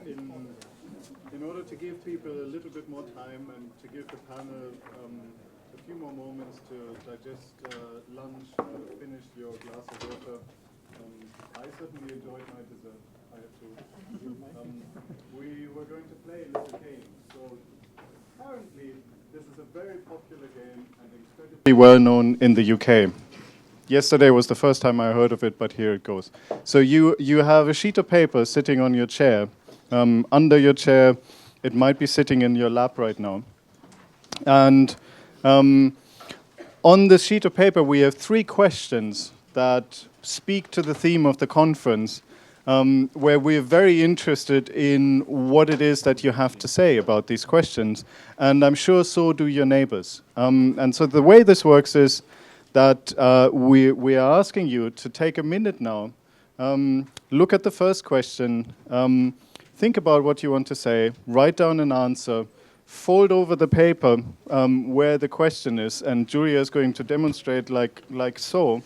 in order to give people a little bit more time and to give the panel a few more moments to digest lunch, finish your glass of water. I certainly enjoyed my dessert, I have to. We were going to play a little game. So apparently this is a very popular game and incredibly well known in the UK. Yesterday was the first time I heard of it, but here it goes. So you have a sheet of paper sitting on your chair. Under your chair, it might be sitting in your lap right now. And on the sheet of paper, we have 3 questions that speak to the theme of the conference, where we're very interested in what it is that you have to say about these questions. And I'm sure so do your neighbors. And so the way this works is that we are asking you to take a minute now, look at the first question, think about what you want to say, write down an answer, fold over the paper where the question is, and Julia is going to demonstrate like so,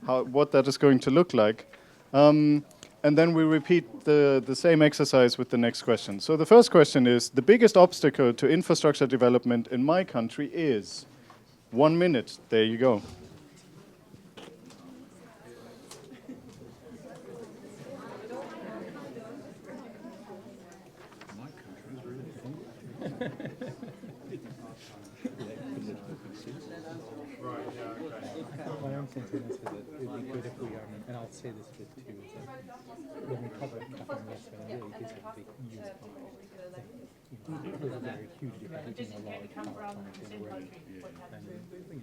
what that is going to look like. And then we repeat the same exercise with the next question. So the first question is, the biggest obstacle to infrastructure development in my country is? 1 minute, there you go. My own thinking is that it would be good if we, and I'll say this bit too, is that when we cover Catherine West, it really is a big use there's a very huge difference between a large power plant and where, and we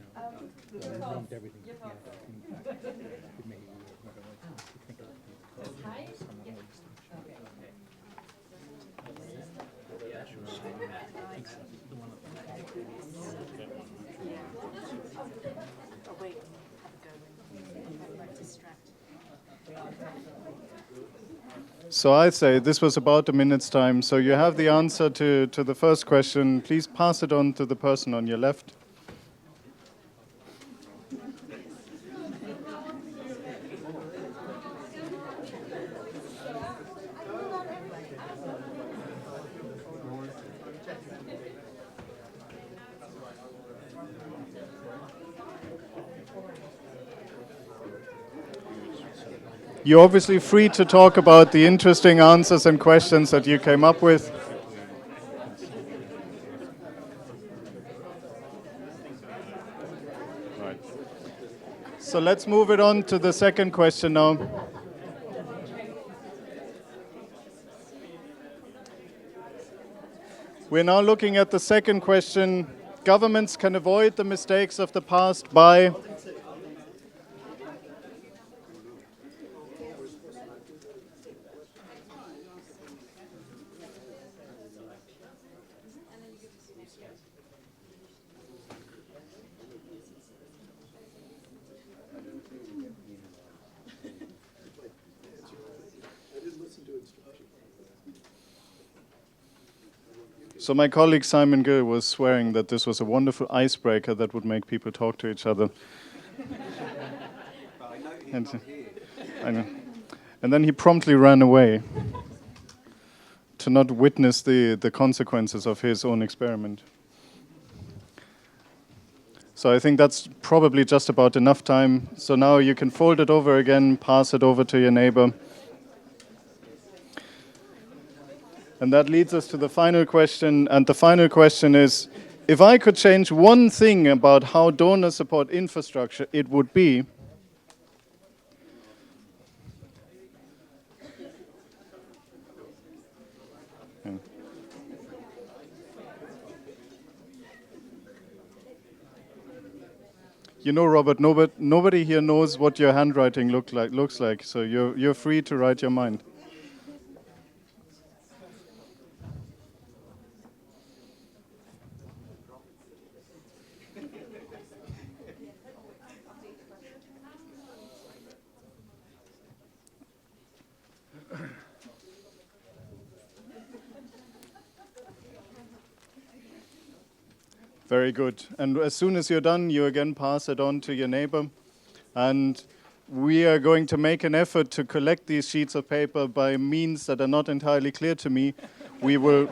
named everything together. In fact, it may be whatever to think of some other distinction. So I'd say this was about a minute's time. So you have the answer to the first question. Please pass it on to the person on your left. You're obviously free to talk about the interesting answers and questions that you came up with. Right. So let's move it on to the second question now. We're now looking at the second question. Governments can avoid the mistakes of the past by... So my colleague Simon Gill was swearing that this was a wonderful icebreaker that would make people talk to each other. And then he promptly ran away to not witness the consequences of his own experiment. So I think that's probably just about enough time. So now you can fold it over again, pass it over to your neighbor. And that leads us to the final question, and the final question is, if I could change one thing about how donors support infrastructure, it would be... You know, Robert, nobody here knows what your handwriting looks like, so you're free to write your mind. Very good. And as soon as you're done, you again pass it on to your neighbor. And we are going to make an effort to collect these sheets of paper by means that are not entirely clear to me. We will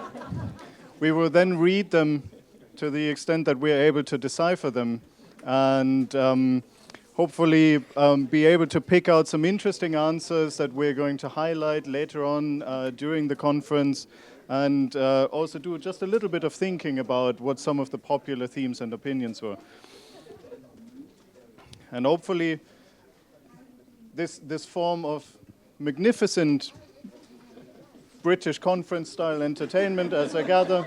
then read them to the extent that we are able to decipher them, and hopefully be able to pick out some interesting answers that we're going to highlight later on during the conference, and also do just a little bit of thinking about what some of the popular themes and opinions were. And hopefully this form of magnificent British conference-style entertainment, as I gather,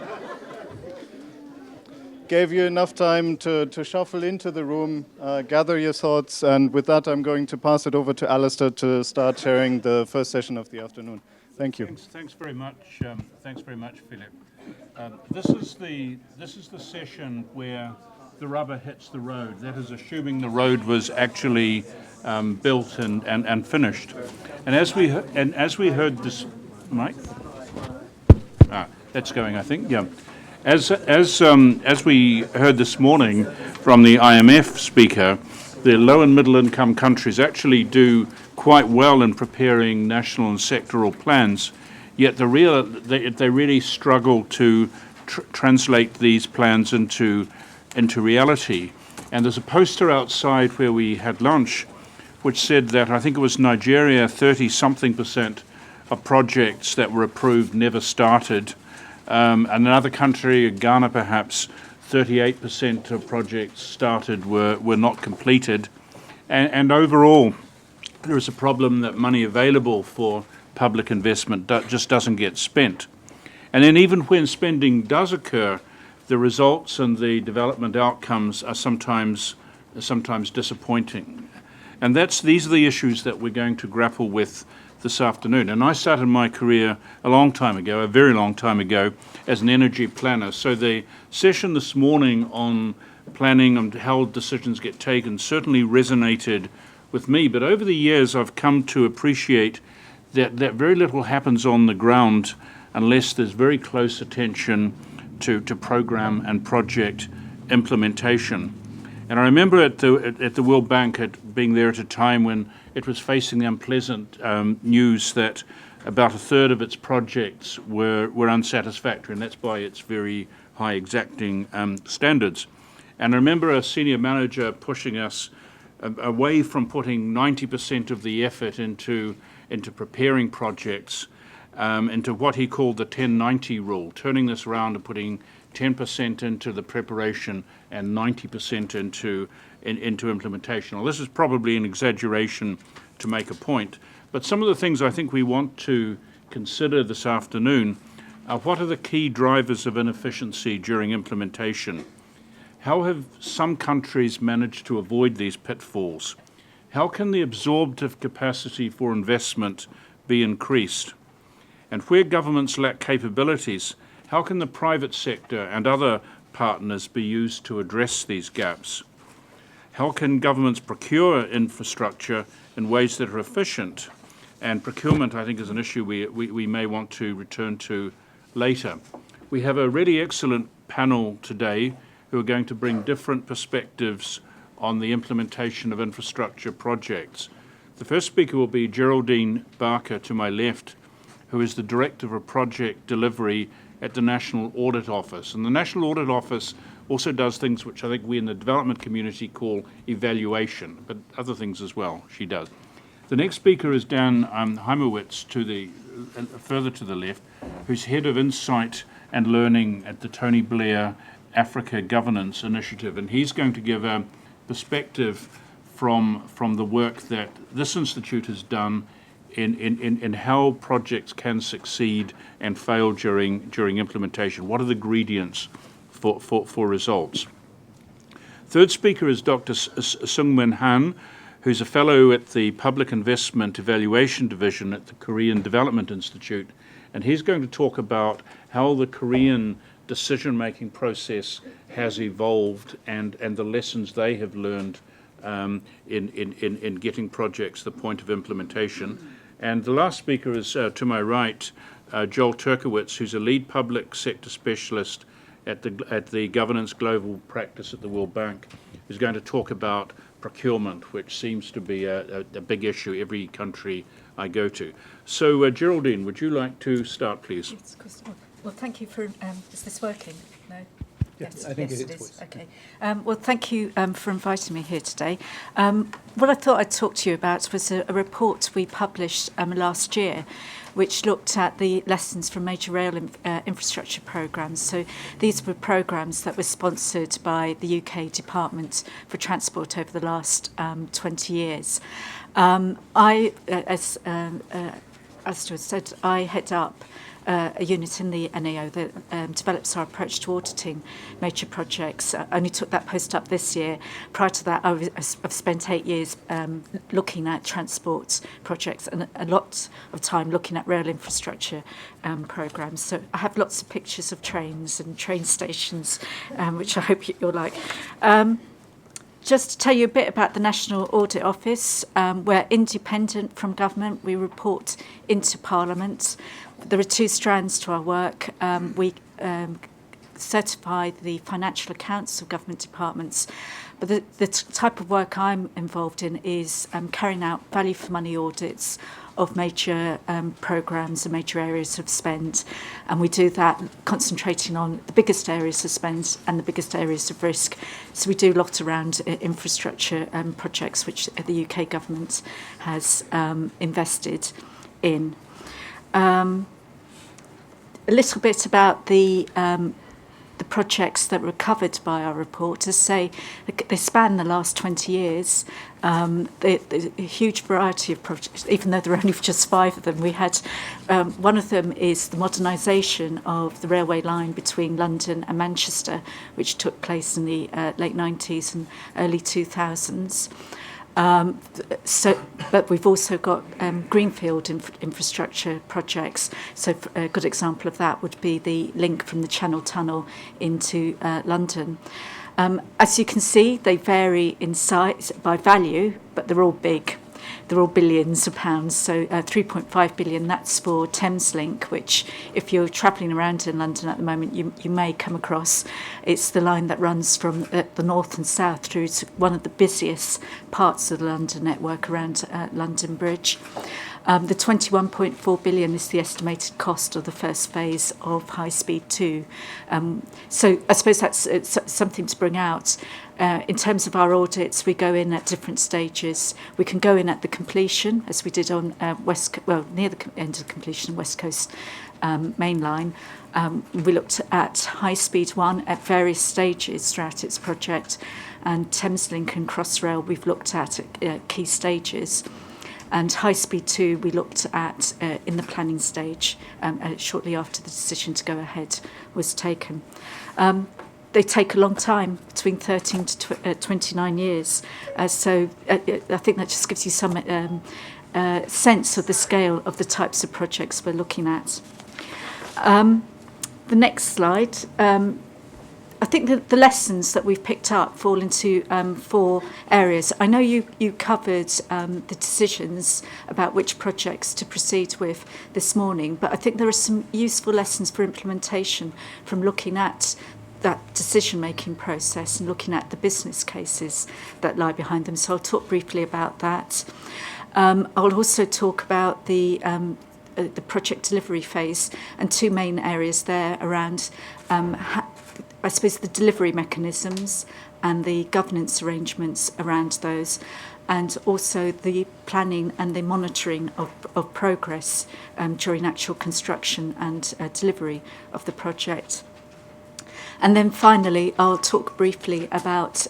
gave you enough time to shuffle into the room, gather your thoughts, and with that I'm going to pass it over to Alistair to start chairing the first session of the afternoon. Thank you. Thanks very much. Thanks very much, Philip. This is the session where the rubber hits the road. That is assuming the road was actually built and finished. And as we heard this, Mike. That's going, I think. Yeah. As we heard this morning from the IMF speaker, the low and middle income countries actually do quite well in preparing national and sectoral plans, yet they really struggle to translate these plans into reality. And there's a poster outside where we had lunch which said that, I think it was Nigeria, 30-something% of projects that were approved never started. Another country, Ghana perhaps, 38% of projects started were not completed. And overall, there is a problem that money available for public investment just doesn't get spent. And then even when spending does occur, the results and the development outcomes are sometimes disappointing. And these are the issues that we're going to grapple with this afternoon. And I started my career a very long time ago, as an energy planner. So the session this morning on planning and how decisions get taken certainly resonated with me. But over the years, I've come to appreciate that very little happens on the ground unless there's very close attention to program and project implementation. And I remember at the World Bank being there at a time when it was facing the unpleasant news that about a third of its projects were unsatisfactory, and that's by its very high exacting standards. And I remember a senior manager pushing us away from putting 90% of the effort into preparing projects, into what he called the 10-90 rule, turning this around and putting 10% into the preparation and 90% into implementation. Well, this is probably an exaggeration to make a point, but some of the things I think we want to consider this afternoon are what are the key drivers of inefficiency during implementation? How have some countries managed to avoid these pitfalls? How can the absorptive capacity for investment be increased? And where governments lack capabilities, how can the private sector and other partners be used to address these gaps? How can governments procure infrastructure in ways that are efficient? And procurement, I think, is an issue we may want to return to later. We have a really excellent panel today who are going to bring different perspectives on the implementation of infrastructure projects. The first speaker will be Geraldine Barker to my left, who is the Director of Project Delivery at the National Audit Office. And the National Audit Office also does things which I think we in the development community call evaluation, but other things as well she does. The next speaker is Dan Heimowitz, further to the left, who's Head of Insight and Learning at the Tony Blair Africa Governance Initiative. And he's going to give a perspective from the work that this institute has done in how projects can succeed and fail during implementation. What are the ingredients for results? Third speaker is Dr. Sung-Min Han, who's a fellow at the Public Investment Evaluation Division at the Korean Development Institute, and he's going to talk about how the Korean decision-making process has evolved and the lessons they have learned in getting projects to the point of implementation. And the last speaker is, to my right, Joel Turkowitz, who's a lead public sector specialist at the Governance Global Practice at the World Bank, who's going to talk about procurement, which seems to be a big issue every country I go to. So, Geraldine, would you like to start, please? Yes, of course. Well, thank you for. Is this working? No. Yes, I think it is. Okay. Well, thank you for inviting me here today. What I thought I'd talk to you about was a report we published last year, which looked at the lessons from major rail infrastructure programmes. So these were programmes that were sponsored by the UK Department for Transport over the last 20 years. As Stuart said, I head up a unit in the NAO that develops our approach to auditing major projects. I only took that post up this year. Prior to that, I've spent 8 years looking at transport projects and a lot of time looking at rail infrastructure programmes. So I have lots of pictures of trains and train stations, which I hope you'll like. Just to tell you a bit about the National Audit Office, we're independent from government. We report into Parliament. There are 2 strands to our work. We certify the financial accounts of government departments, but the type of work I'm involved in is carrying out value for money audits of major programmes and major areas of spend, and we do that concentrating on the biggest areas of spend and the biggest areas of risk. So we do a lot around infrastructure projects which the UK government has invested in. A little bit about the projects that were covered by our report. To say they span the last 20 years. There's a huge variety of projects, even though there are only just 5 of them. We had one of them is the modernisation of the railway line between London and Manchester, which took place in the late 90s and early 2000s. But we've also got greenfield infrastructure projects. So a good example of that would be the link from the Channel Tunnel into London. As you can see, they vary in size by value, but they're all big. They're all billions of pounds. So 3.5 billion, that's for Thameslink, which if you're travelling around in London at the moment, you may come across. It's the line that runs from the north and south through to one of the busiest parts of the London network around London Bridge. The 21.4 billion is the estimated cost of the first phase of High Speed 2. So I suppose that's something to bring out. In terms of our audits, we go in at different stages. We can go in at the completion, as we did on near the end of completion, West Coast Main Line. We looked at High Speed 1 at various stages throughout its project, and Thameslink and Crossrail we've looked at key stages. And High Speed 2 we looked at in the planning stage shortly after the decision to go ahead was taken. They take a long time, between 13 to 29 years. So I think that just gives you some sense of the scale of the types of projects we're looking at. The next slide. I think that the lessons that we've picked up fall into 4 areas. I know you covered the decisions about which projects to proceed with this morning, but I think there are some useful lessons for implementation from looking at that decision-making process and looking at the business cases that lie behind them. So I'll talk briefly about that. I'll also talk about the project delivery phase and 2 main areas there around, I suppose, the delivery mechanisms and the governance arrangements around those, and also the planning and the monitoring of progress during actual construction and delivery of the project. And then finally, I'll talk briefly about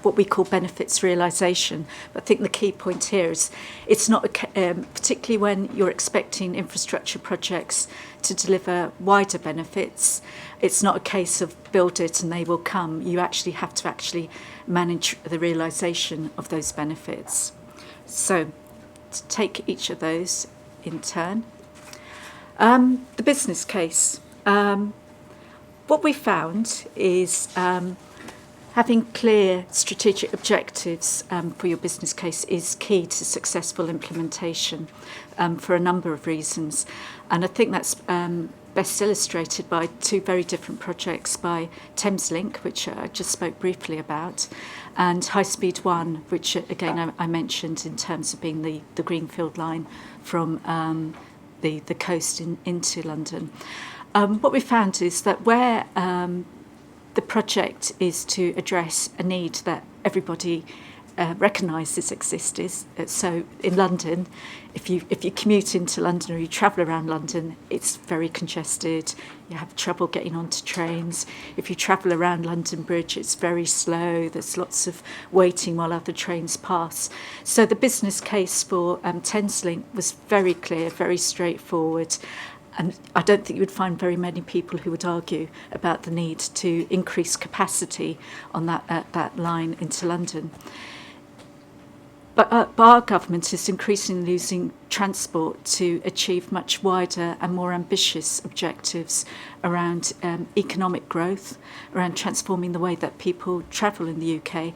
what we call benefits realisation. But I think the key point here is it's not, particularly when you're expecting infrastructure projects to deliver wider benefits, it's not a case of build it and they will come. You actually have to actually manage the realisation of those benefits. So to take each of those in turn. The business case. What we found is Having clear strategic objectives for your business case is key to successful implementation for a number of reasons. And I think that's best illustrated by two very different projects, by Thameslink, which I just spoke briefly about, and High Speed 1, which again I mentioned in terms of being the greenfield line from the coast into London. What we found is that where the project is to address a need that everybody recognises exists. So in London, if you commute into London or you travel around London, it's very congested. You have trouble getting onto trains. If you travel around London Bridge, it's very slow. There's lots of waiting while other trains pass. So the business case for Thameslink was very clear, very straightforward. And I don't think you would find very many people who would argue about the need to increase capacity on that line into London. But our government is increasingly using transport to achieve much wider and more ambitious objectives around economic growth, around transforming the way that people travel in the UK.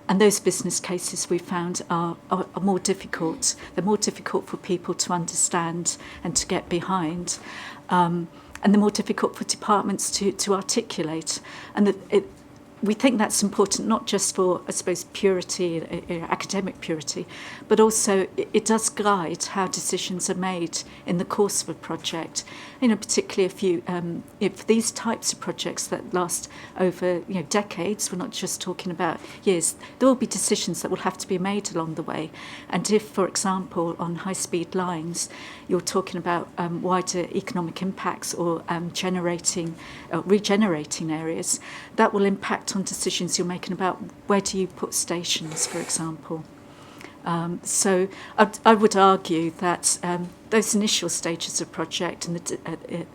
And those business cases we found are more difficult. They're more difficult for people to understand and to get behind. And they're more difficult for departments to articulate. And we think that's important, not just for, I suppose, purity, academic purity, but also it does guide how decisions are made in the course of a project. Particularly if these types of projects that last over decades, we're not just talking about years, there will be decisions that will have to be made along the way. And if, for example, on high-speed lines, you're talking about wider economic impacts or regenerating areas, that will impact on decisions you're making about where do you put stations, for example. So I would argue that those initial stages of project and the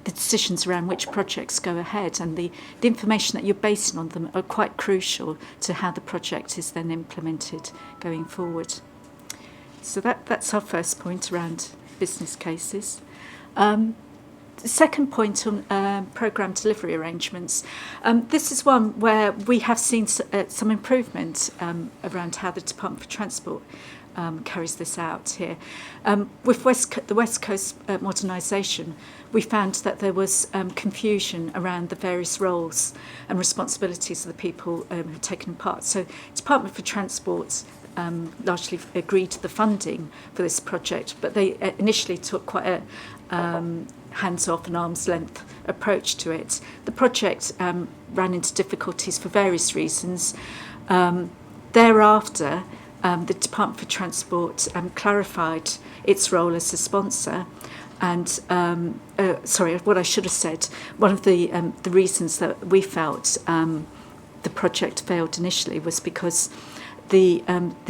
decisions around which projects go ahead and the information that you're basing on them are quite crucial to how the project is then implemented going forward. So that's our first point around business cases. The second point on programme delivery arrangements. This is one where we have seen some improvement around how the Department for Transport carries this out here. With the West Coast modernisation, we found that there was confusion around the various roles and responsibilities of the people who had taken part. So Department for Transport largely agreed to the funding for this project, but they initially took quite a hands-off and arm's-length approach to it. The project ran into difficulties for various reasons. Thereafter, the Department for Transport clarified its role as a sponsor. And, what I should have said, one of the reasons that we felt the project failed initially was because the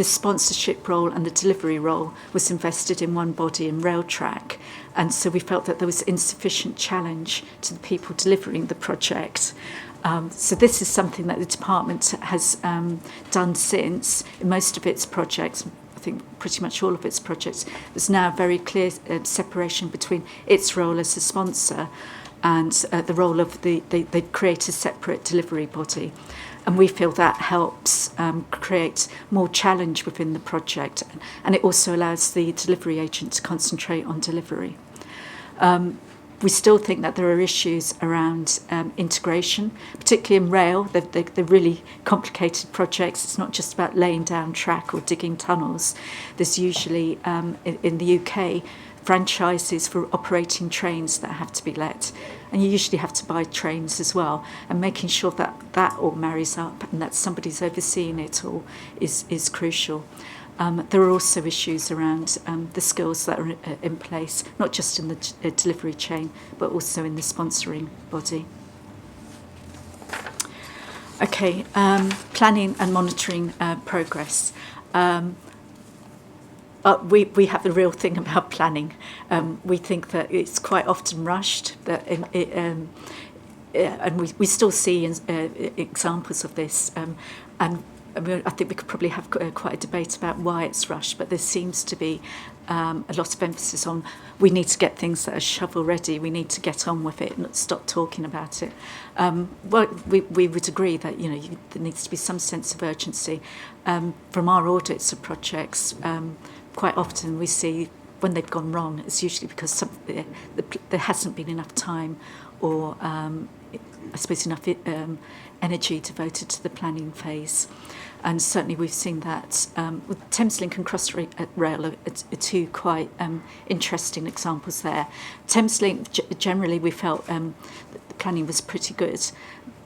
sponsorship role and the delivery role was invested in one body in Railtrack, and so we felt that there was insufficient challenge to the people delivering the project. So this is something that the department has done since. In most of its projects, I think pretty much all of its projects, there's now a very clear separation between its role as a sponsor and the role of they create a separate delivery body. And we feel that helps create more challenge within the project, and it also allows the delivery agent to concentrate on delivery. We still think that there are issues around integration, particularly in rail. They're really complicated projects. It's not just about laying down track or digging tunnels. There's usually, in the UK, franchises for operating trains that have to be let. And you usually have to buy trains as well. And making sure that that all marries up and that somebody's overseeing it all is crucial. There are also issues around the skills that are in place, not just in the delivery chain, but also in the sponsoring body. Okay, planning and monitoring progress. We have the real thing about planning. We think that it's quite often rushed, and we still see examples of this. And I mean, I think we could probably have quite a debate about why it's rushed, but there seems to be a lot of emphasis on we need to get things that are shovel ready, we need to get on with it, not stop talking about it. Well, we would agree that there needs to be some sense of urgency. From our audits of projects, quite often we see when they've gone wrong, it's usually because there hasn't been enough time or I suppose enough energy devoted to the planning phase. And certainly we've seen that with Thameslink and Crossrail are two quite interesting examples there. Thameslink, generally we felt the planning was pretty good,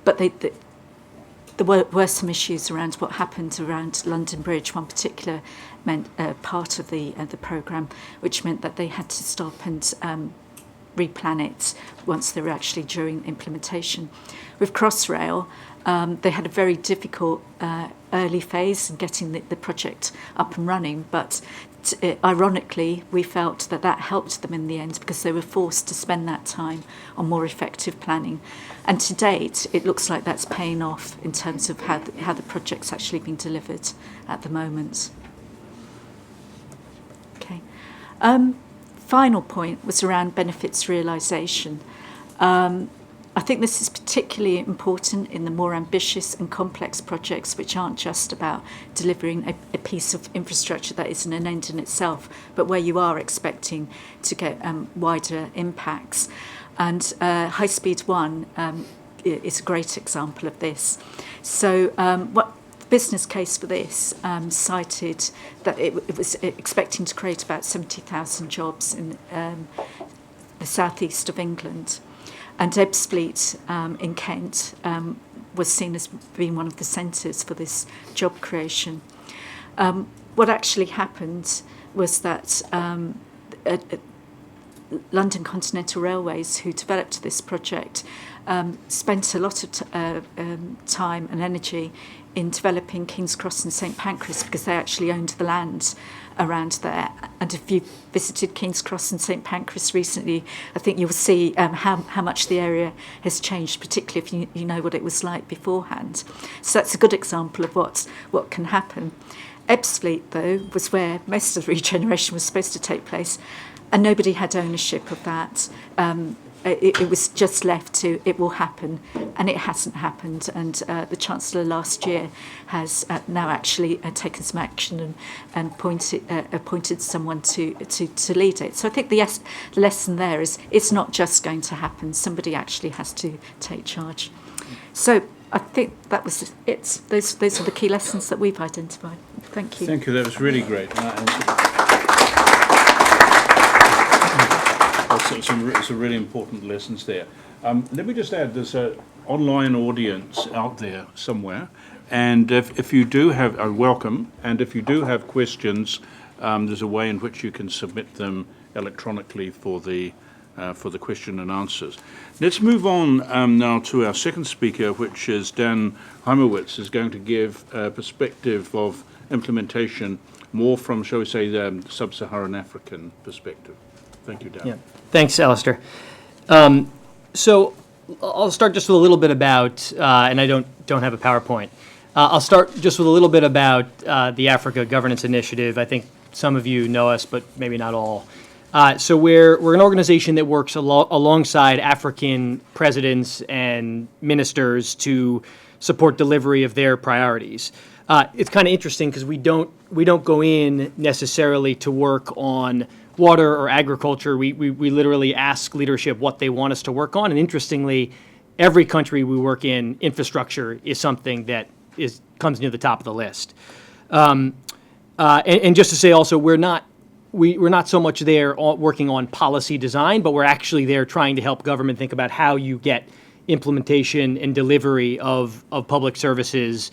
but there were some issues around what happened around London Bridge, one particular part of the programme, which meant that they had to stop and replan it once they were actually during implementation. With Crossrail, they had a very difficult early phase in getting the project up and running, but ironically, we felt that helped them in the end because they were forced to spend that time on more effective planning. And to date, it looks like that's paying off in terms of how the project's actually been delivered at the moment. Okay. Final point was around benefits realisation. I think this is particularly important in the more ambitious and complex projects, which aren't just about delivering a piece of infrastructure that isn't an end in itself, but where you are expecting to get wider impacts. And High Speed 1 is a great example of this. So what the business case for this cited that it was expecting to create about 70,000 jobs in the southeast of England. And Ebbsfleet in Kent was seen as being one of the centres for this job creation. What actually happened was that London Continental Railways, who developed this project, spent a lot of time and energy in developing King's Cross and St Pancras because they actually owned the land around there. And if you've visited King's Cross and St Pancras recently, I think you'll see how much the area has changed, particularly if you know what it was like beforehand. So that's a good example of what can happen. Ebbsfleet, though, was where most of the regeneration was supposed to take place, and nobody had ownership of that. It was just left to, it will happen, and it hasn't happened. And the Chancellor last year has now actually taken some action and appointed someone to lead it. So I think the lesson there is it's not just going to happen. Somebody actually has to take charge. So I think that was it. Those are the key lessons that we've identified. Thank you. Thank you. That was really great. Some really important lessons there. Let me just add, there's an online audience out there somewhere, and if you do have, welcome, and if you do have questions, there's a way in which you can submit them electronically for the question and answers. Let's move on now to our second speaker, which is Dan Heimowitz, is going to give a perspective of implementation more from, shall we say, the Sub-Saharan African perspective. Thank you, Dan. Yeah. Thanks, Alistair. So I'll start just with a little bit about, and I don't have a PowerPoint. I'll start just with a little bit about the Africa Governance Initiative. I think some of you know us, but maybe not all. So we're an organization that works alongside African presidents and ministers to support delivery of their priorities. It's kind of interesting because we don't go in necessarily to work on water or agriculture. We literally ask leadership what they want us to work on. And interestingly, every country we work in, infrastructure is something that comes near the top of the list. And just to say also, we're not so much there working on policy design, but we're actually there trying to help government think about how you get implementation and delivery of public services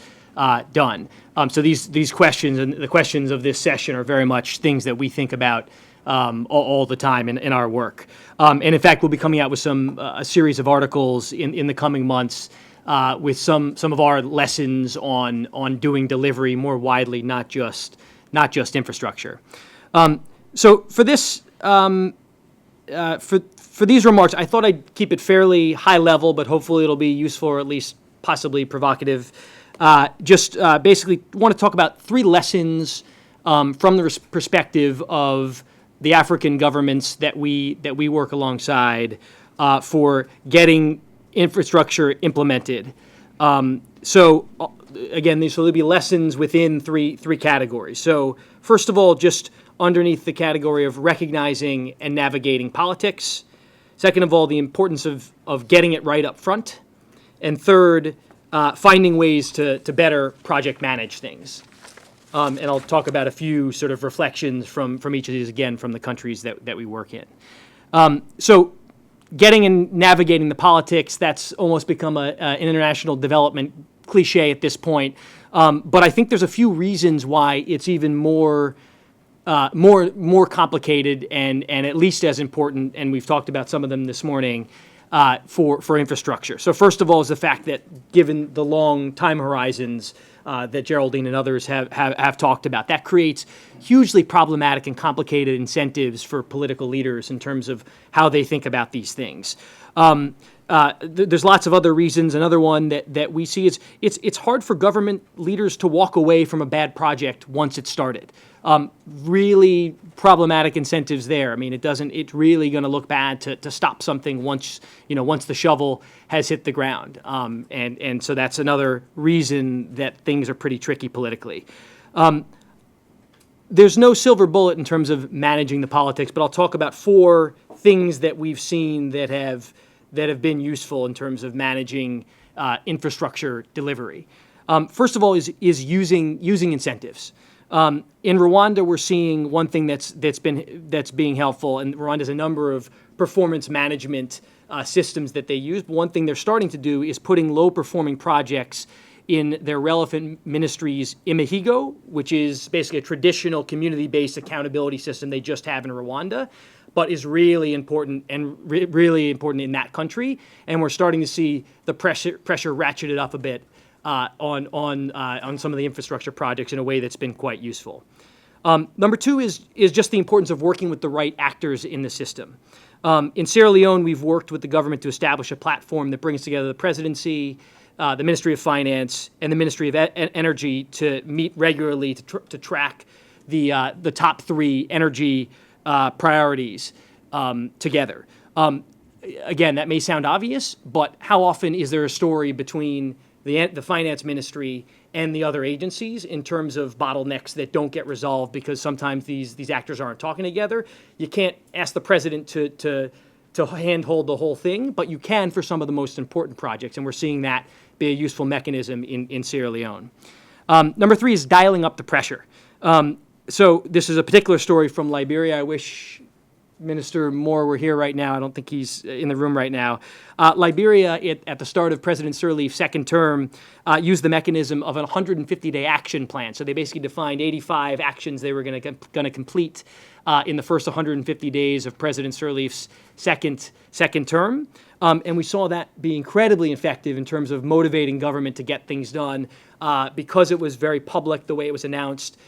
done. So these questions and the questions of this session are very much things that we think about all the time in our work. And in fact, we'll be coming out with a series of articles in the coming months with some of our lessons on doing delivery more widely, not just infrastructure. So for this for these remarks, I thought I'd keep it fairly high level, but hopefully it'll be useful or at least possibly provocative. just basically want to talk about 3 lessons from the perspective of the African governments that we work alongside for getting infrastructure implemented. So again, these will be lessons within three categories. So first of all, just underneath the category of recognizing and navigating politics. Second of all, the importance of getting it right up front. And third, finding ways to better project manage things. And I'll talk about a few sort of reflections from each of these, again, from the countries that we work in. So getting and navigating the politics, that's almost become an international development cliche at this point. But I think there's a few reasons why it's even more complicated and at least as important, and we've talked about some of them this morning, for infrastructure. So first of all is the fact that given the long time horizons that Geraldine and others have talked about, that creates hugely problematic and complicated incentives for political leaders in terms of how they think about these things. There's lots of other reasons. Another one that we see is it's hard for government leaders to walk away from a bad project once it's started. Really problematic incentives there. I mean, it's really going to look bad to stop something once the shovel has hit the ground. And so that's another reason that things are pretty tricky politically. There's no silver bullet in terms of managing the politics, but I'll talk about 4 things that we've seen that have been useful in terms of managing infrastructure delivery. First of all is using incentives. In Rwanda, we're seeing one thing that's being helpful, and Rwanda has a number of performance management systems that they use. But one thing they're starting to do is putting low-performing projects in their relevant ministries' Imihigo, which is basically a traditional community-based accountability system they just have in Rwanda, but is really important and really important in that country. And we're starting to see the pressure ratcheted up a bit on some of the infrastructure projects in a way that's been quite useful. Number 2 is just the importance of working with the right actors in the system. In Sierra Leone, we've worked with the government to establish a platform that brings together the presidency, the Ministry of Finance, and the Ministry of Energy to meet regularly to track the top 3 energy priorities together. Again, that may sound obvious, but how often is there a story between the finance ministry and the other agencies in terms of bottlenecks that don't get resolved because sometimes these actors aren't talking together? You can't ask the president to handhold the whole thing, but you can for some of the most important projects, and we're seeing that be a useful mechanism in Sierra Leone. Number 3 is dialing up the pressure. So this is a particular story from Liberia. I wish Minister Moore were here right now. I don't think he's in the room right now. Liberia, at the start of President Sirleaf's second term, used the mechanism of a 150-day action plan. So they basically defined 85 actions they were going to complete in the first 150 days of President Sirleaf's second term. And we saw that be incredibly effective in terms of motivating government to get things done because it was very public the way it was announced.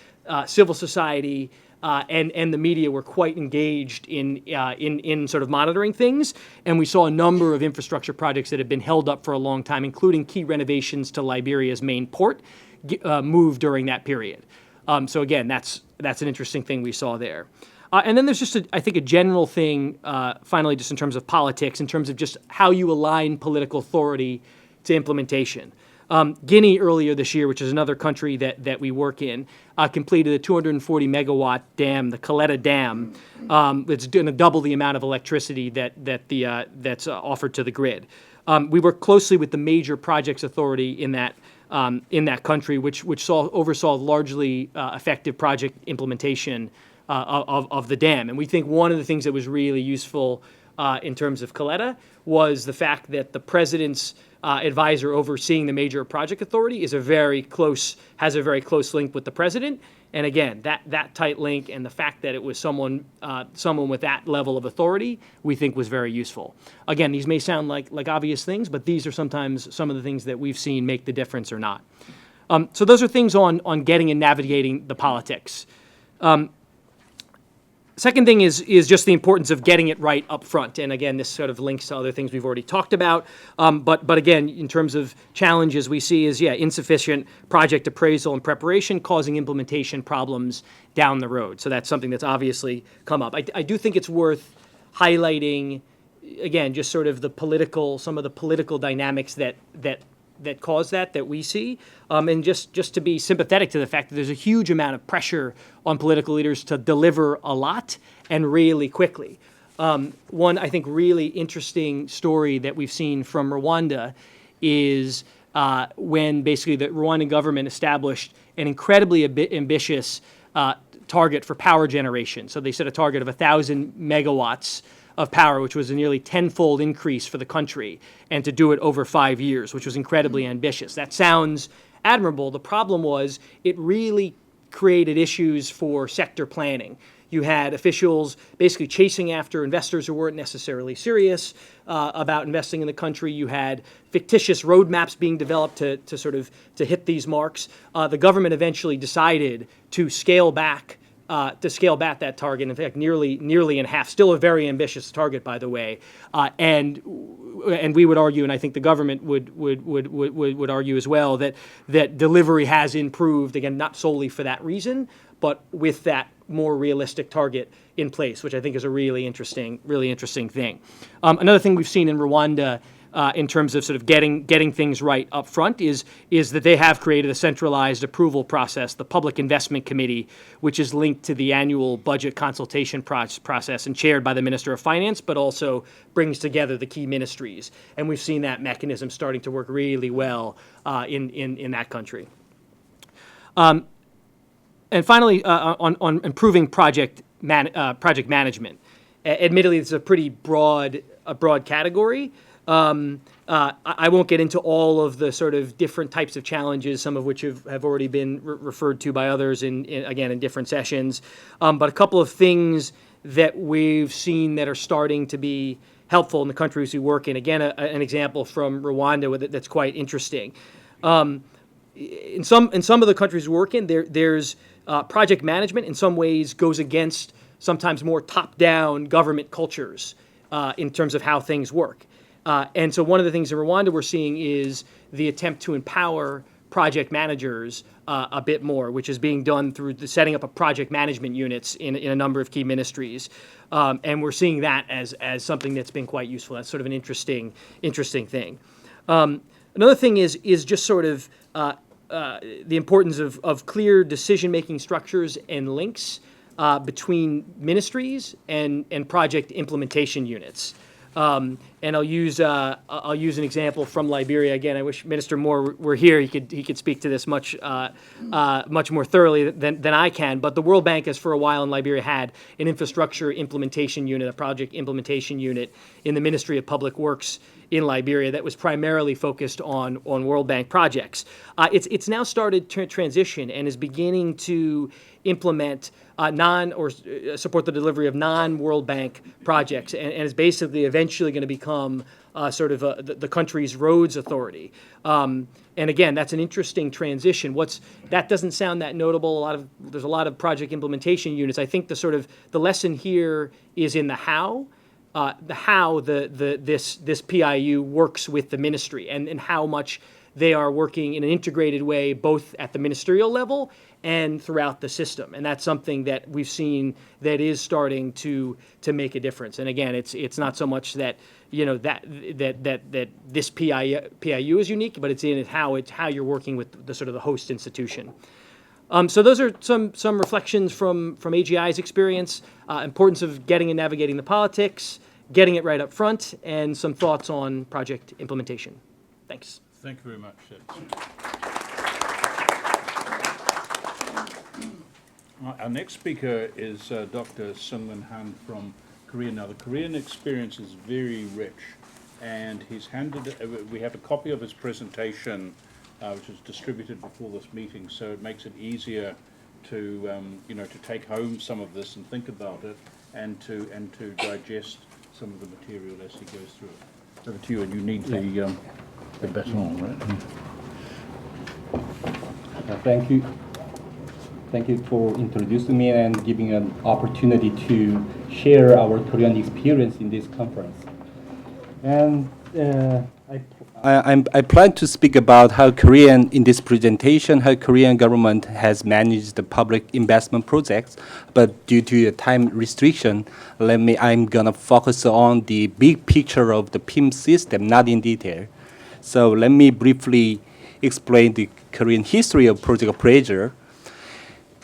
Civil society and the media were quite engaged in sort of monitoring things, and we saw a number of infrastructure projects that had been held up for a long time, including key renovations to Liberia's main port, move during that period. So again, that's an interesting thing we saw there. And then there's just, I think, a general thing, finally, just in terms of politics, in terms of just how you align political authority to implementation. Guinea earlier this year, which is another country that we work in, completed a 240 megawatt dam, the Coletta Dam. It's going to double the amount of electricity that's offered to the grid. We work closely with the Major Projects Authority in that country, which oversaw largely effective project implementation of the dam. And we think one of the things that was really useful in terms of Coletta was the fact that the president's advisor overseeing the Major Project Authority has a very close link with the president. And again, that tight link and the fact that it was someone with that level of authority, we think was very useful. Again, these may sound like obvious things, but these are sometimes some of the things that we've seen make the difference or not. So those are things on getting and navigating the politics. Second thing is just the importance of getting it right up front. And again, this sort of links to other things we've already talked about. But again, in terms of challenges we see is, insufficient project appraisal and preparation causing implementation problems down the road. So that's something that's obviously come up. I do think it's worth highlighting, again, just sort of some of the political dynamics that cause that we see, and just to be sympathetic to the fact that there's a huge amount of pressure on political leaders to deliver a lot and really quickly. One, I think, really interesting story that we've seen from Rwanda is when basically the Rwandan government established an incredibly ambitious target for power generation. So they set a target of 1,000 megawatts of power, which was a nearly tenfold increase for the country, and to do it over 5 years, which was incredibly ambitious. That sounds admirable. The problem was it really created issues for sector planning. You had officials basically chasing after investors who weren't necessarily serious about investing in the country. You had fictitious roadmaps being developed to hit these marks. The government eventually decided to scale back that target. In fact, nearly in half. Still a very ambitious target, by the way. And we would argue, and I think the government would argue as well, that delivery has improved. Again, not solely for that reason, but with that more realistic target in place, which I think is a really interesting thing. Another thing we've seen in Rwanda, in terms of sort of getting things right up front is that they have created a centralized approval process, the Public Investment Committee, which is linked to the annual budget consultation process and chaired by the Minister of Finance, but also brings together the key ministries. And we've seen that mechanism starting to work really well in that country. And finally, on improving project management. Admittedly, it's a pretty broad category. I won't get into all of the sort of different types of challenges, some of which have already been referred to by others in different sessions. But a couple of things that we've seen that are starting to be helpful in the countries we work in. Again, an example from Rwanda that's quite interesting. In some of the countries we work in, there's project management in some ways goes against sometimes more top-down government cultures in terms of how things work. And so one of the things in Rwanda we're seeing is the attempt to empower project managers a bit more, which is being done through the setting up of project management units in a number of key ministries. And we're seeing that as something that's been quite useful. That's sort of an interesting thing. Another thing is just sort of the importance of clear decision-making structures and links between ministries and project implementation units. And I'll use an example from Liberia. Again, I wish Minister Moore were here. He could speak to this much more thoroughly than I can. But the World Bank has for a while in Liberia had an infrastructure implementation unit, a project implementation unit in the Ministry of Public Works in Liberia that was primarily focused on World Bank projects. It's now started to transition and is beginning to implement support the delivery of non-World Bank projects, and is basically eventually going to become the country's roads authority. And again, that's an interesting transition. That doesn't sound that notable. There's a lot of project implementation units. I think the lesson here is in the how. This PIU works with the ministry and how much they are working in an integrated way, both at the ministerial level and throughout the system. And that's something that we've seen that is starting to make a difference. And again, it's not so much that that this PIU is unique, but it's in how you're working with the sort of the host institution. So those are some reflections from AGI's experience, importance of getting and navigating the politics, getting it right up front, and some thoughts on project implementation. Thanks. Thank you very much, Sid. Our next speaker is Dr. Seung-Min Han from Korea. Now, the Korean experience is very rich, and we have a copy of his presentation, which was distributed before this meeting, so it makes it easier to take home some of this and think about it, and to digest some of the material as he goes through it. Over to you, and you need the baton, right? Thank you. Thank you for introducing me and giving an opportunity to share our Korean experience in this conference. And I plan to speak about how Korean, in this presentation, how Korean government has managed the public investment projects. But due to a time restriction, I'm gonna focus on the big picture of the PIM system, not in detail. So let me briefly explain the Korean history of project appraiser.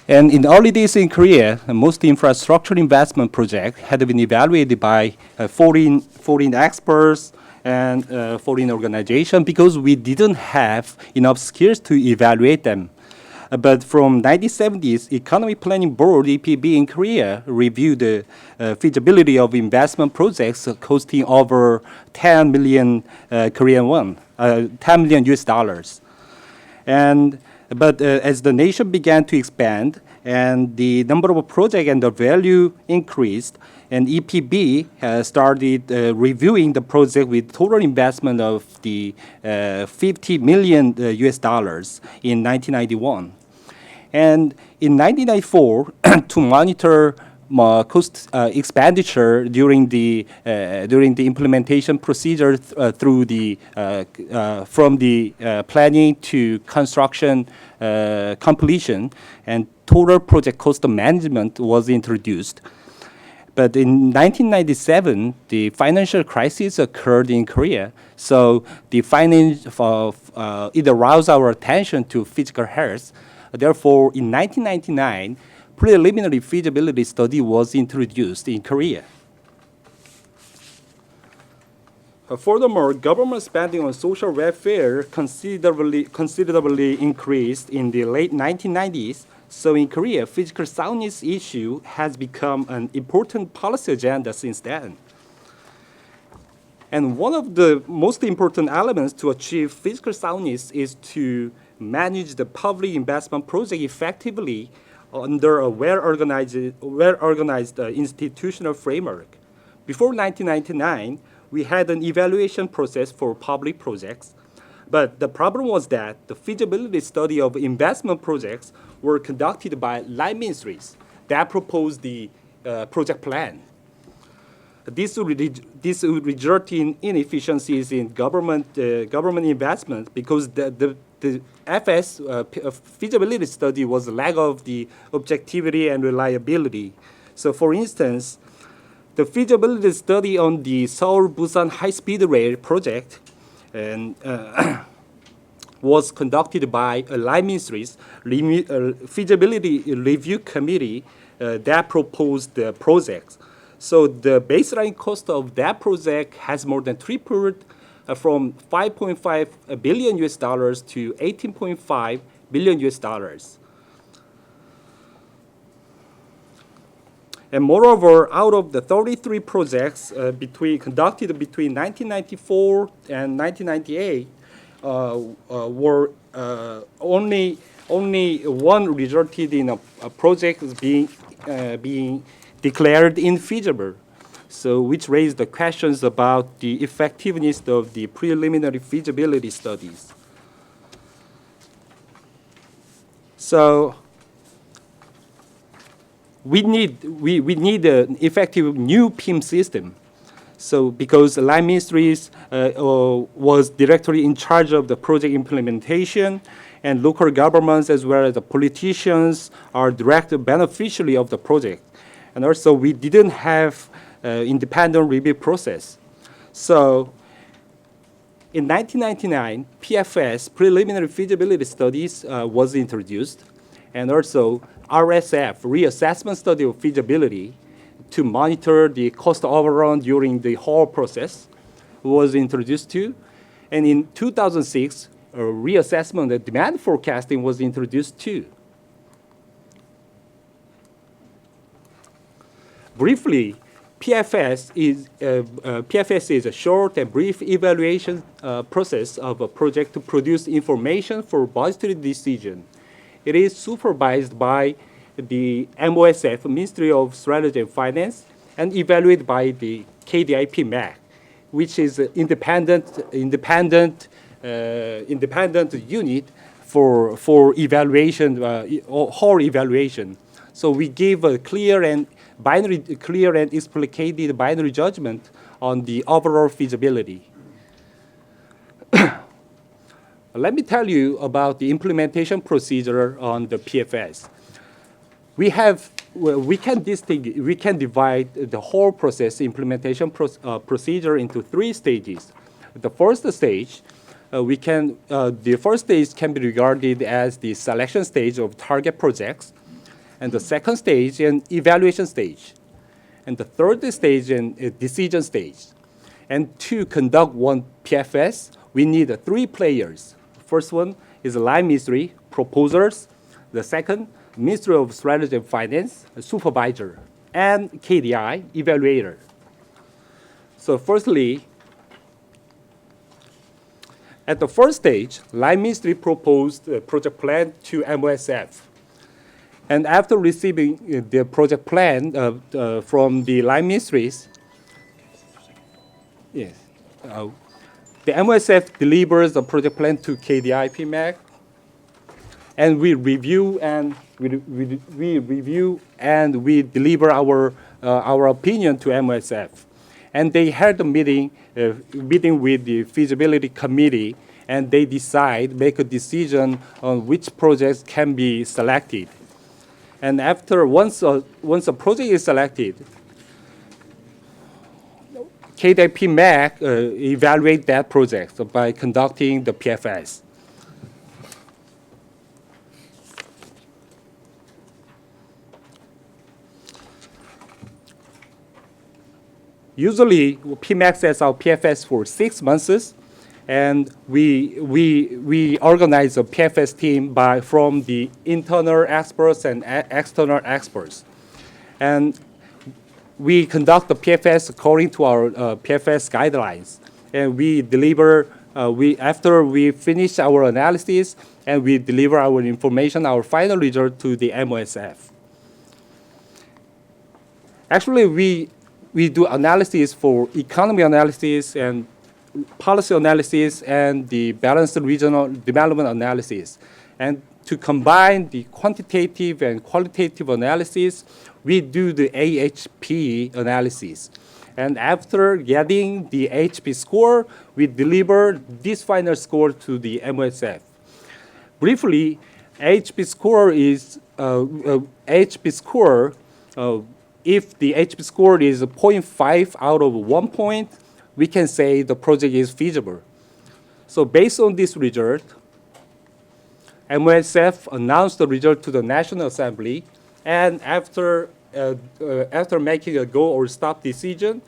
And in the early days in Korea, most infrastructure investment projects had been evaluated by foreign experts and foreign organizations because we didn't have enough skills to evaluate them. But from 1970s, Economy Planning Board, EPB in Korea, reviewed the feasibility of investment projects costing over 10 million Korean won, 10 million US dollars. But as the nation began to expand and the number of projects and the value increased, and EPB started reviewing the project with total investment of the 50 million US dollars in 1991. And in 1994, to monitor cost expenditure during the implementation procedure through the from the planning to construction completion, and total project cost management was introduced. But in 1997, the financial crisis occurred in Korea, so the finance it aroused our attention to physical health. Therefore, in 1999, preliminary feasibility study was introduced in Korea. Furthermore, government spending on social welfare considerably increased in the late 1990s. So in Korea, physical soundness issue has become an important policy agenda since then. And one of the most important elements to achieve physical soundness is to manage the public investment project effectively under a well-organized institutional framework. Before 1999, we had an evaluation process for public projects, but the problem was that the feasibility study of investment projects were conducted by line ministries that proposed the project plan. This would result in inefficiencies in government investment because the FS feasibility study was a lack of the objectivity and reliability. So, for instance, the feasibility study on the Seoul-Busan high-speed rail project and was conducted by a line ministry's feasibility review committee that proposed the projects. So the baseline cost of that project has more than tripled from 5.5 billion US dollars to 18.5 billion US dollars. And moreover, out of the 33 projects conducted between 1994 and 1998, were only one resulted in a project being declared infeasible. So, which raised the questions about the effectiveness of the preliminary feasibility studies. So, we need an effective new PIM system. So, because the line ministries was directly in charge of the project implementation, and local governments as well as the politicians are direct beneficiary of the project. And also, we didn't have independent review process. So, in 1999, PFS, preliminary feasibility studies, was introduced, and also RSF, reassessment study of feasibility, to monitor the cost overrun during the whole process, was introduced too. And in 2006, a reassessment of demand forecasting was introduced too. Briefly, PFS is a short and brief evaluation process of a project to produce information for budgetary decision. It is supervised by the MOSF, Ministry of Strategy and Finance, and evaluated by the KDIP MAC, which is an independent unit for evaluation, whole evaluation. So we give a clear and explicated binary judgment on the overall feasibility. Let me tell you about the implementation procedure on the PFS. We can divide the whole process implementation procedure into 3 stages. The first stage, the first stage can be regarded as the selection stage of target projects, and the second stage an evaluation stage, and the third stage an decision stage. And to conduct one PFS, we need 3 players. First one is the line ministry, proposers. The second, Ministry of Strategy and Finance, supervisor, and KDI, evaluator. So firstly, at the first stage, line ministry proposed a project plan to MOSF. And after receiving the project plan from the line ministries, yes, the MOSF delivers the project plan to KDI PMAC, and we review and we deliver our opinion to MOSF. And they had a meeting with the feasibility committee, and they make a decision on which projects can be selected. And once a project is selected, KDI PMAC evaluate that project by conducting the PFS. Usually, PMAC sets out PFS for 6 months, and we organize a PFS team from the internal experts and external experts. And we conduct the PFS according to our PFS guidelines. And we deliver, after we finish our analysis, and we deliver our information, our final result to the MOSF. Actually, we do analysis for economy analysis and policy analysis and the balanced regional development analysis. And to combine the quantitative and qualitative analysis, we do the AHP analysis. And after getting the AHP score, we deliver this final score to the MOSF. Briefly, AHP score is if the HP score is 0.5 out of 1 point, we can say the project is feasible. So based on this result, MOSF announced the result to the National Assembly, and after making a go or stop decision,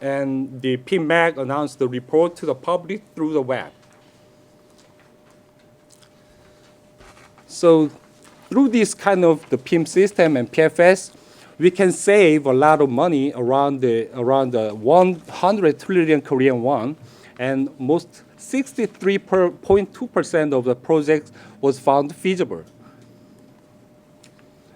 and the PMAC announced the report to the public through the web. So through this kind of the PIM system and PFS, we can save a lot of money around the 100 trillion Korean won, and most 63.2% of the project was found feasible.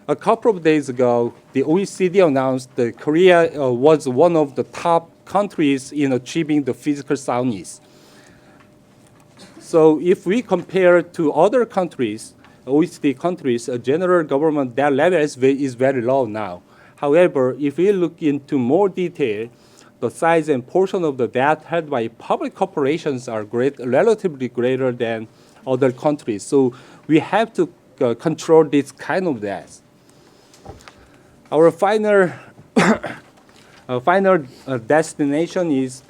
A couple of days ago, the OECD announced that Korea was one of the top countries in achieving the physical soundness. So if we compare to other countries, OECD countries, general government, their level is very low now. However, if we look into more detail, the size and portion of the debt held by public corporations are relatively greater than other countries. So we have to control this kind of debt. Our final destination is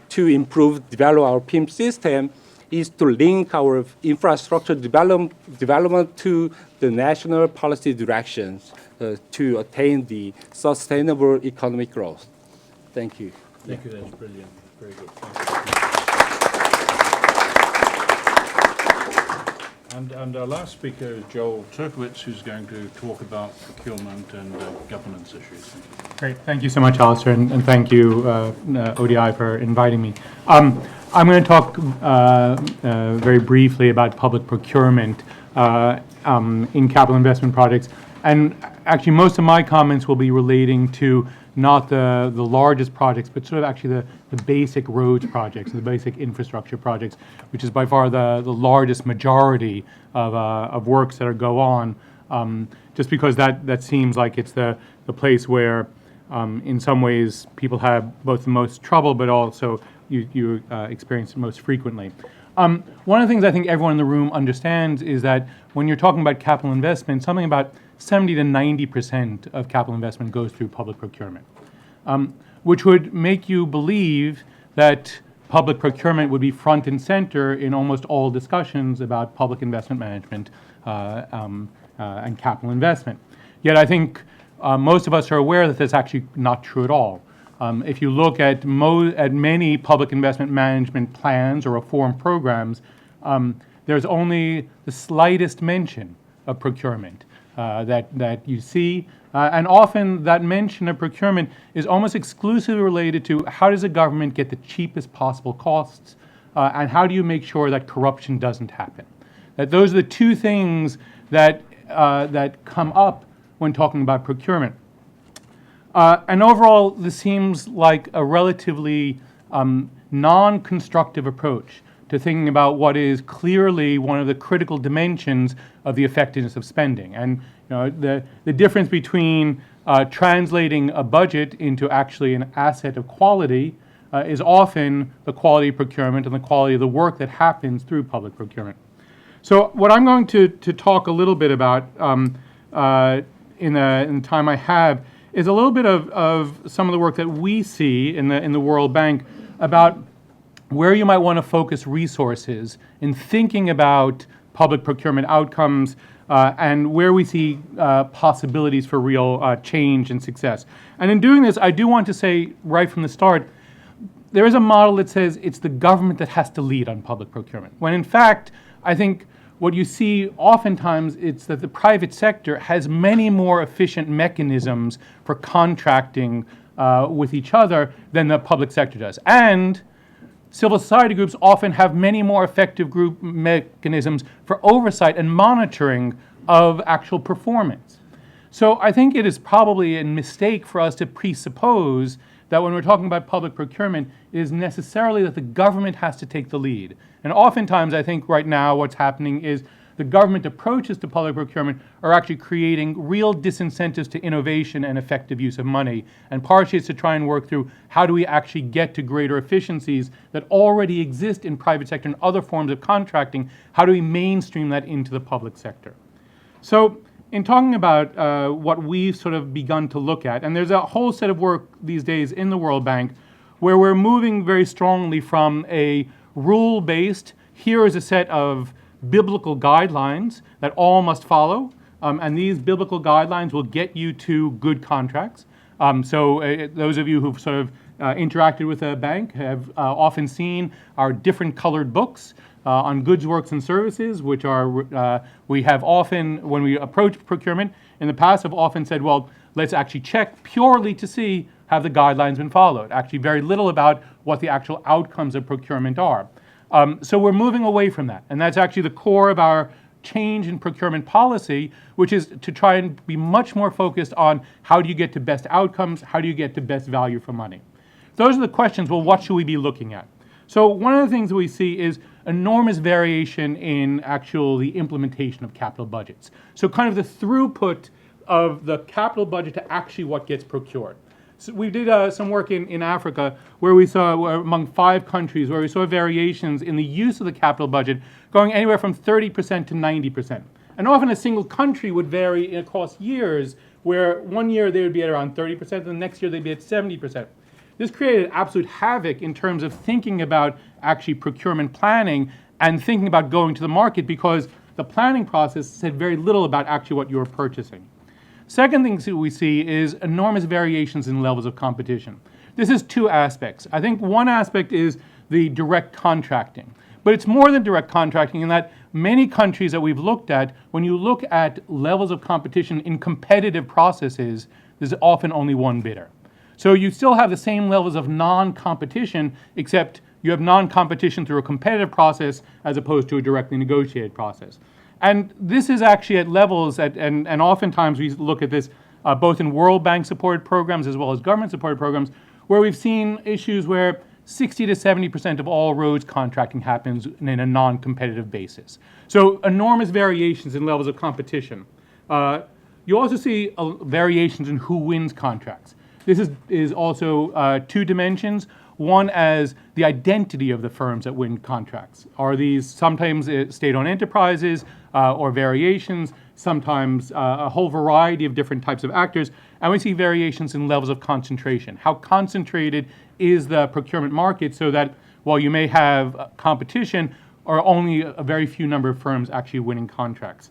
to develop our PIM system, is to link our infrastructure development to the national policy directions to attain the sustainable economic growth. Thank you. Thank you, that's brilliant. Very good. And our last speaker is Joel Turkowitz, who's going to talk about procurement and governance issues. Great. Thank you so much, Alistair, and thank you, ODI, for inviting me. I'm going to talk very briefly about public procurement in capital investment projects. And actually, most of my comments will be relating to not the largest projects, but sort of actually the basic roads projects, the basic infrastructure projects, which is by far the largest majority of works that go on, just because that seems like it's the place where, in some ways, people have both the most trouble, but also you experience it most frequently. One of the things I think everyone in the room understands is that when you're talking about capital investment, something about 70 to 90% of capital investment goes through public procurement, which would make you believe that public procurement would be front and center in almost all discussions about public investment management and capital investment. Yet I think most of us are aware that that's actually not true at all. If you look at many public investment management plans or reform programs, there's only the slightest mention of procurement that you see. And often that mention of procurement is almost exclusively related to how does the government get the cheapest possible costs, and how do you make sure that corruption doesn't happen. That those are the two things that come up when talking about procurement. And overall, this seems like a relatively non-constructive approach to thinking about what is clearly one of the critical dimensions of the effectiveness of spending. And the difference between translating a budget into actually an asset of quality is often the quality of procurement and the quality of the work that happens through public procurement. So what I'm going to talk a little bit about in the time I have is a little bit of some of the work that we see in the World Bank about where you might want to focus resources in thinking about public procurement outcomes and where we see possibilities for real change and success. And in doing this, I do want to say right from the start, there is a model that says it's the government that has to lead on public procurement, when in fact, I think what you see oftentimes is that the private sector has many more efficient mechanisms for contracting with each other than the public sector does. And civil society groups often have many more effective group mechanisms for oversight and monitoring of actual performance. So I think it is probably a mistake for us to presuppose that when we're talking about public procurement, it is necessarily that the government has to take the lead. And oftentimes, I think right now what's happening is the government approaches to public procurement are actually creating real disincentives to innovation and effective use of money. And partially it's to try and work through how do we actually get to greater efficiencies that already exist in private sector and other forms of contracting. How do we mainstream that into the public sector? So in talking about what we've sort of begun to look at, and there's a whole set of work these days in the World Bank where we're moving very strongly from a rule-based, here is a set of biblical guidelines that all must follow, and these biblical guidelines will get you to good contracts. So those of you who've sort of interacted with a bank have often seen our different colored books on goods, works, and services, which are, we have often, when we approach procurement in the past, have often said, well, let's actually check purely to see have the guidelines been followed. Actually very little about what the actual outcomes of procurement are. So we're moving away from that. And that's actually the core of our change in procurement policy, which is to try and be much more focused on how do you get to best outcomes, how do you get to best value for money. Those are the questions, well, what should we be looking at? So one of the things that we see is enormous variation in the implementation of capital budgets. So kind of the throughput of the capital budget to actually what gets procured. So we did some work in Africa where we saw, among 5 countries, where we saw variations in the use of the capital budget going anywhere from 30% to 90%. And often a single country would vary across years, where one year they would be at around 30%, and the next year they'd be at 70%. This created absolute havoc in terms of thinking about actually procurement planning and thinking about going to the market, because the planning process said very little about actually what you were purchasing. Second thing that we see is enormous variations in levels of competition. This is 2 aspects. I think one aspect is the direct contracting, but it's more than direct contracting in that many countries that we've looked at, when you look at levels of competition in competitive processes, there's often only one bidder. So you still have the same levels of non-competition, except you have non-competition through a competitive process as opposed to a directly negotiated process. And this is actually at levels, and oftentimes we look at this both in World Bank supported programs as well as government supported programs, where we've seen issues where 60 to 70% of all roads contracting happens in a non-competitive basis. So enormous variations in levels of competition. You also see variations in who wins contracts. This is also two dimensions. One as the identity of the firms that win contracts. Are these sometimes state-owned enterprises or variations, sometimes a whole variety of different types of actors, and we see variations in levels of concentration. How concentrated is the procurement market so that while you may have competition, or only a very few number of firms actually winning contracts.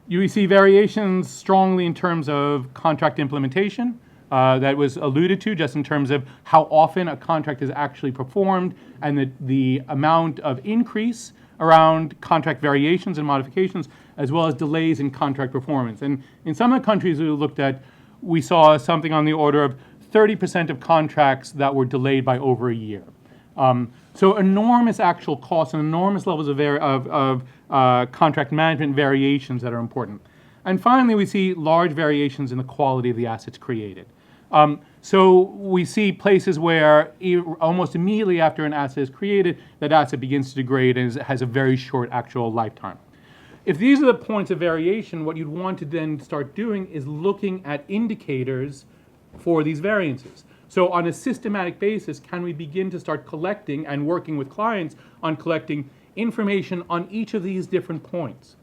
You see variations strongly in terms of contract implementation. That was alluded to just in terms of how often a contract is actually performed and the amount of increase around contract variations and modifications, as well as delays in contract performance. And in some of the countries we looked at, we saw something on the order of 30% of contracts that were delayed by over a year. So enormous actual costs and enormous levels of contract management variations that are important. And finally, we see large variations in the quality of the assets created. So we see places where almost immediately after an asset is created, that asset begins to degrade and has a very short actual lifetime. If these are the points of variation, what you'd want to then start doing is looking at indicators for these variances. So on a systematic basis, can we begin to start collecting and working with clients on collecting information on each of these different points?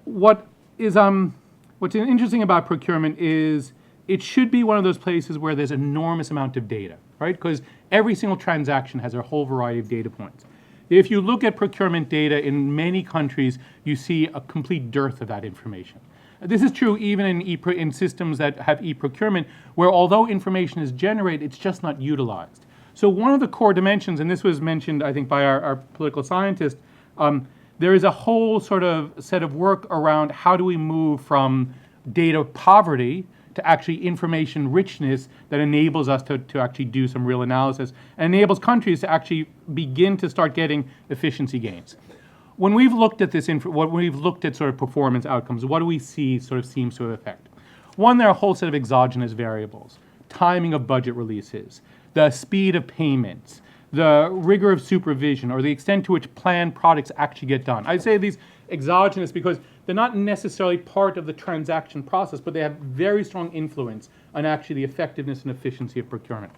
What's interesting about procurement is it should be one of those places where there's an enormous amount of data, right? Because every single transaction has a whole variety of data points. If you look at procurement data in many countries, you see a complete dearth of that information. This is true even in systems that have e-procurement, where although information is generated, it's just not utilized. So one of the core dimensions, and this was mentioned, I think, by our political scientist, there is a whole sort of set of work around how do we move from data poverty to actually information richness that enables us to actually do some real analysis and enables countries to actually begin to start getting efficiency gains. When we've looked at this, when we've looked at sort of performance outcomes, what do we see sort of seems to affect? One, there are a whole set of exogenous variables, timing of budget releases, the speed of payments, the rigor of supervision, or the extent to which planned products actually get done. I say these exogenous because they're not necessarily part of the transaction process, but they have very strong influence on actually the effectiveness and efficiency of procurement.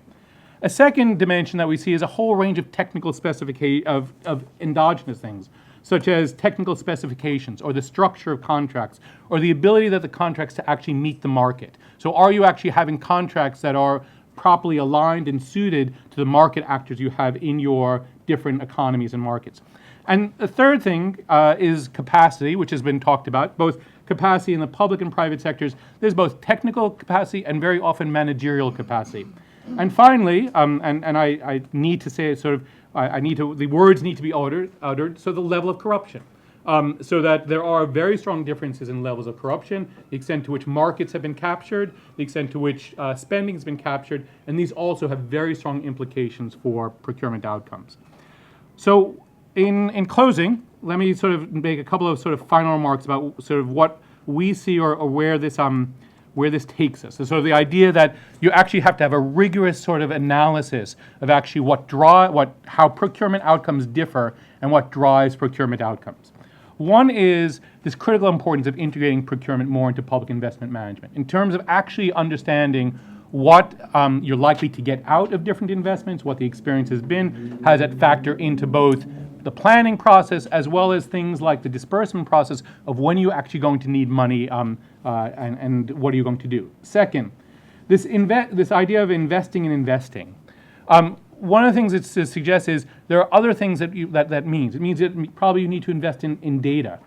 A second dimension that we see is a whole range of technical specification of endogenous things, such as technical specifications or the structure of contracts or the ability that the contracts to actually meet the market. So are you actually having contracts that are properly aligned and suited to the market actors you have in your different economies and markets? And the third thing is capacity, which has been talked about, both capacity in the public and private sectors. There's both technical capacity and very often managerial capacity. And finally, and I need to say it sort of, the words need to be uttered, so the level of corruption. So that there are very strong differences in levels of corruption, the extent to which markets have been captured, the extent to which spending has been captured, and these also have very strong implications for procurement outcomes. So in closing, let me sort of make a couple of sort of final remarks about sort of what we see or where this takes us. So sort of the idea that you actually have to have a rigorous sort of analysis of actually how procurement outcomes differ and what drives procurement outcomes. One is this critical importance of integrating procurement more into public investment management in terms of actually understanding what you're likely to get out of different investments, what the experience has been, how does that factor into both the planning process as well as things like the disbursement process of when you're actually going to need money and what are you going to do. Second, this idea of investing in investing. One of the things it suggests is there are other things that means. It means that probably you need to invest in data,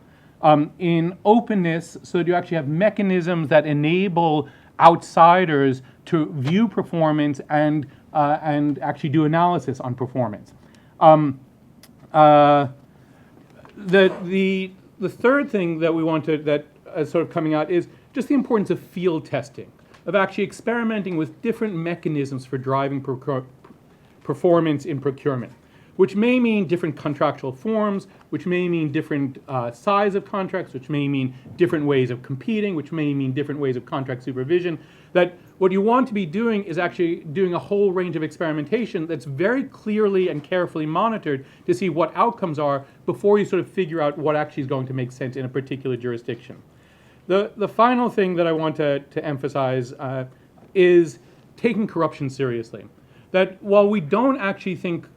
in openness, so that you actually have mechanisms that enable outsiders to view performance and actually do analysis on performance. The third thing that we want to, that is sort of coming out is just the importance of field testing, of actually experimenting with different mechanisms for driving performance in procurement. which may mean different contractual forms, which may mean different size of contracts, which may mean different ways of competing, which may mean different ways of contract supervision, that what you want to be doing is actually doing a whole range of experimentation that's very clearly and carefully monitored to see what outcomes are before you sort of figure out what actually is going to make sense in a particular jurisdiction. The final thing that I want to emphasize is taking corruption seriously. That while we don't actually think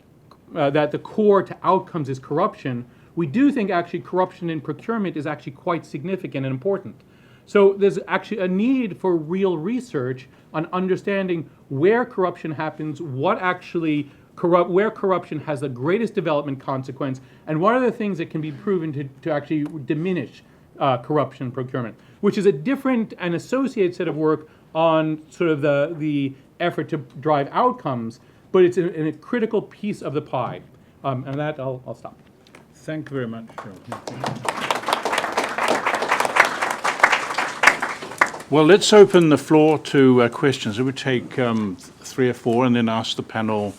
that the core to outcomes is corruption, we do think actually corruption in procurement is actually quite significant and important. So there's actually a need for real research on understanding where corruption happens, where corruption has the greatest development consequence, and what are the things that can be proven to actually diminish corruption in procurement, which is a different and associated set of work on sort of the effort to drive outcomes, but it's a critical piece of the pie. And that I'll stop. Thank you very much, Phil. Well, let's open the floor to questions. We would take 3 or 4 and then ask the panel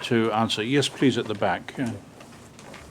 to answer. Yes, please, at the back. Yeah.